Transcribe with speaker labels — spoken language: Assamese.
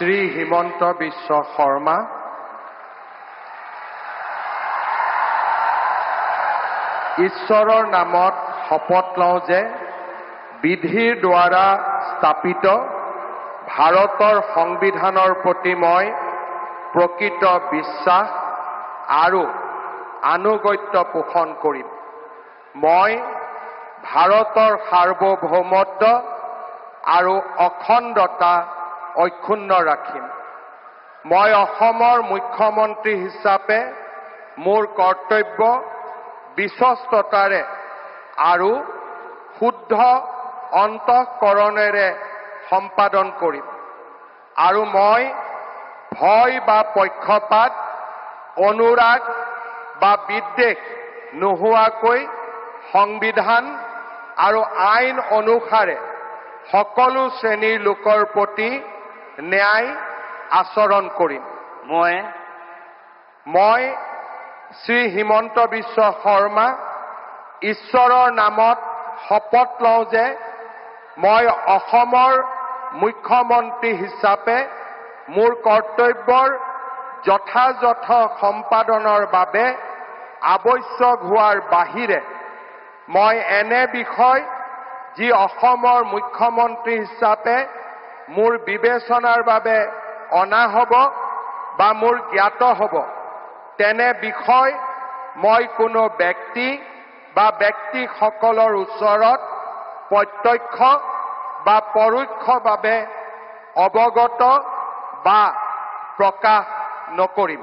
Speaker 1: শ্ৰী হিমন্ত বিশ্ব শৰ্মা, ঈশ্বৰৰ নামত শপত লওঁ যে বিধিৰ দ্বাৰা স্থাপিত ভাৰতৰ সংবিধানৰ প্ৰতি মই প্ৰকৃত বিশ্বাস আৰু আনুগত্য পোষণ কৰিম। মই ভাৰতৰ সাৰ্বভৌমত্ব আৰু অখণ্ডতা অক্ষুণ্ণ ৰাখিম। মই অসমৰ মুখ্যমন্ত্ৰী হিচাপে মোৰ কৰ্তব্য বিশ্বস্ততাৰে আৰু শুদ্ধ অন্তঃকৰণেৰে সম্পাদন কৰিম আৰু মই ভয় বা পক্ষপাত, অনুৰাগ বা বিদ্বেষ নোহোৱাকৈ সংবিধান আৰু আইন অনুসাৰে সকলো শ্ৰেণীৰ লোকৰ প্ৰতি ন্যায় আচৰণ কৰিম। মই শ্ৰী হিমন্ত বিশ্ব শৰ্মা ঈশ্বৰৰ নামত শপত লওঁ যে মই অসমৰ মুখ্যমন্ত্ৰী হিচাপে মোৰ কৰ্তব্যৰ যথাযথ সম্পাদনৰ বাবে আৱশ্যক হোৱাৰ বাহিৰে মই এনে বিষয় যি অসমৰ মুখ্যমন্ত্ৰী হিচাপে মোৰ বিবেচনাৰ বাবে অনা হ'ব বা মোৰ জ্ঞাত হ'ব তেনে বিষয় মই কোনো ব্যক্তি বা ব্যক্তিসকলৰ ওচৰত প্ৰত্যক্ষ বা পৰোক্ষভাৱে অৱগত বা প্ৰকাশ নকৰিম।